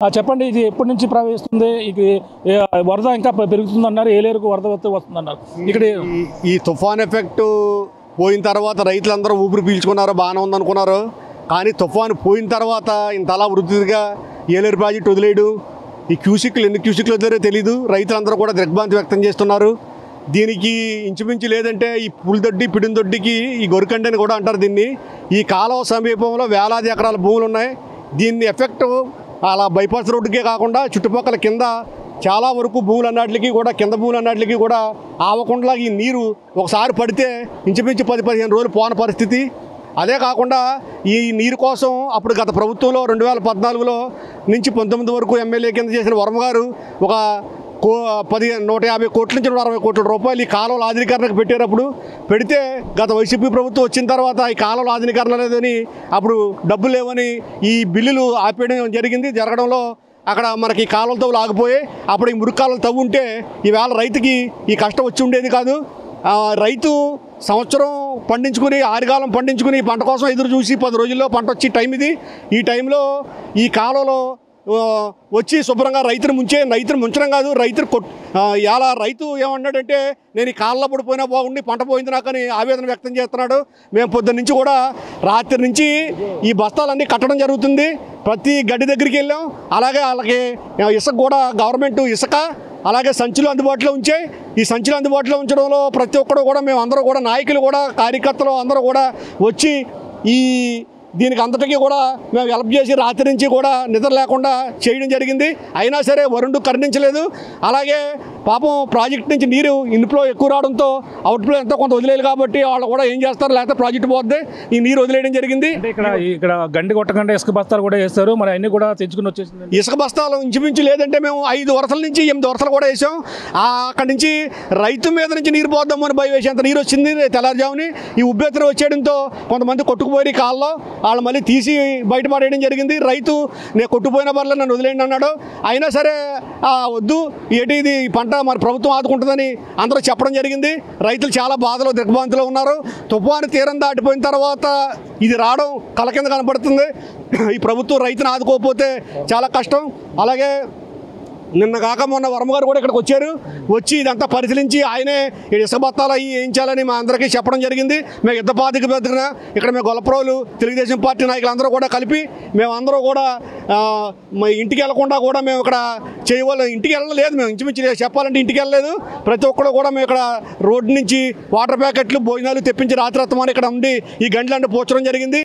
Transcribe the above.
చెప్పండి, ఇది ఎప్పటి నుంచి ప్రవహిస్తుంది? ఇది వరద ఇంకా పెరుగుతుందన్నారు, ఏలేరుకు వరద వస్తుందన్నారు. ఇక్కడ ఈ తుఫాన్ ఎఫెక్ట్ పోయిన తర్వాత రైతులందరూ ఊపిరి పీల్చుకున్నారు, బాగానే ఉందనుకున్నారు. కానీ తుఫాను పోయిన తర్వాత ఇంతలా వృద్ధిగా ఏలేరు ప్రాజెక్టు వదిలేయడు, ఈ క్యూసిక్లు ఎన్ని క్యూసిక్లు వదిలేరో తెలీదు. రైతులందరూ కూడా దిగ్భ్రాంతి వ్యక్తం చేస్తున్నారు. దీనికి ఇంచుమించు లేదంటే ఈ పులిదొడ్డి పిడిదొడ్డికి ఈ గొరికండి కూడా అంటారు దీన్ని. ఈ కాలువ సమీపంలో వేలాది ఎకరాల భూములు ఉన్నాయి. దీన్ని ఎఫెక్ట్ అలా బైపాస్ రోడ్డుకే కాకుండా చుట్టుపక్కల కింద చాలా వరకు భూములు అన్నిటికీ కూడా, కింద భూములు అన్నిటికీ కూడా ఆవకుండా ఈ నీరు ఒకసారి పడితే ఇంచుమించు 10-15 రోజులు పోని పరిస్థితి. అదే కాకుండా ఈ నీరు కోసం అప్పుడు గత ప్రభుత్వంలో 2014లో నుంచి 19 వరకు ఎమ్మెల్యే కింద చేసిన వర్మ గారు ఒక 150 కోట్ల నుంచి 160 కోట్ల రూపాయలు ఈ కాలువల ఆధునీకరణకు పెట్టేటప్పుడు పెడితే, గత వైసీపీ ప్రభుత్వం వచ్చిన తర్వాత ఈ కాలువల ఆధునీకరణ లేదని, అప్పుడు డబ్బులు లేవని ఈ బిల్లులు ఆపేయడం జరగడంలో అక్కడ మనకి కాలువల తవ్వులు ఆగిపోయి, అప్పుడు ఈ మురికి కాలువలు తవ్వు ఉంటే ఈవేళ రైతుకి ఈ కష్టం వచ్చి ఉండేది కాదు. రైతు సంవత్సరం పండించుకుని, ఆరుగాలం పండించుకుని పంట కోసం ఎదురు చూసి 10 రోజుల్లో పంట వచ్చి టైం ఇది. ఈ టైంలో ఈ కాలువలో వచ్చి శుభ్రంగా రైతును ముంచడం కాదు, ఇలా రైతు ఏమన్నాడంటే, నేను ఈ కాళ్ళలో పడిపోయినా బాగుండి పంట పోయింది నాకని ఆవేదన వ్యక్తం చేస్తున్నాడు. మేము పొద్దున్న నుంచి కూడా రాత్రి నుంచి ఈ బస్తాలన్నీ కట్టడం జరుగుతుంది. ప్రతి గడ్డి దగ్గరికి వెళ్ళాం. అలాగే వాళ్ళకి ఇసుక కూడా గవర్నమెంట్ ఇసుక అలాగే సంచులు అందుబాటులో ఉంచాయి. ఈ సంచులు అందుబాటులో ఉంచడంలో ప్రతి ఒక్కరు కూడా, మేము అందరూ కూడా, నాయకులు కూడా, కార్యకర్తలు అందరూ కూడా వచ్చి ఈ దీనికి అంతటికీ కూడా మేము హెల్ప్ చేసి రాత్రి నుంచి కూడా నిద్ర లేకుండా చేయడం జరిగింది. అయినా సరే వరుణుడు కరుణించలేదు. అలాగే పాపం ప్రాజెక్ట్ నుంచి నీరు ఇన్ఫ్లో ఎక్కువ రావడంతో అవుట్ఫ్లో ఎంతో కొంత వదిలేదు కాబట్టి వాళ్ళు కూడా ఏం చేస్తారు, లేకపోతే ప్రాజెక్టు పోద్ది, ఈ నీరు వదిలేయడం జరిగింది. ఇక్కడ గండి కొట్టకుండా ఇసుక బస్తాలు కూడా వేస్తారు, మరి అన్ని కూడా తెచ్చుకుని వచ్చేసింది. ఇసుక బస్తాలు ఇంచుమించు లేదంటే మేము 5 వరసల నుంచి 8 వరసలు కూడా వేసాం. అక్కడి నుంచి రైతు మీద నుంచి నీరు పోద్దామని భయం వేసేంత నీరు వచ్చింది తెల్లారుజాముని. ఈ ఉబ్బెత్తనం వచ్చేయడంతో కొంతమంది కొట్టుకుపోయి కాళ్ళలో వాళ్ళు మళ్ళీ తీసి బయటపడేయడం జరిగింది. రైతు నేను కొట్టుపోయిన పర్లే నన్ను వదిలేయండి అన్నాడు. అయినా సరే వద్దు, ఇది పంట మరి ప్రభుత్వం ఆదుకుంటుందని అందరూ చెప్పడం జరిగింది. రైతులు చాలా బాధలో దిగ్భ్రాంతిలో ఉన్నారు. తుఫాను తీరం దాటిపోయిన తర్వాత ఇది రావడం కల కింద కనపడుతుంది. ఈ ప్రభుత్వం రైతును ఆదుకోకపోతే చాలా కష్టం. అలాగే నిన్న కాక మొన్న వర్మ గారు కూడా ఇక్కడికి వచ్చి ఇదంతా పరిశీలించి ఆయనే ఇసుక బత్తాలు అవి వేయించాలని మా అందరికీ చెప్పడం జరిగింది. మేము యుద్ధ పాతిక పెద్దన ఇక్కడ మేము గొల్లప్రోలు తెలుగుదేశం పార్టీ నాయకులందరూ కూడా కలిపి మేమందరూ కూడా ఇంటికి వెళ్లకుండా కూడా మేము ఇక్కడ చేయవాలి. ఇంటికి వెళ్ళలేదు, మేము ఇంచుమించు చెప్పాలంటే ఇంటికి వెళ్ళలేదు. ప్రతి ఒక్కరు కూడా మేము ఇక్కడ రోడ్డు నుంచి వాటర్ ప్యాకెట్లు, భోజనాలు తెప్పించి రాత్రి ఇక్కడ ఉండి ఈ గంటలన్నీ పోర్చడం జరిగింది.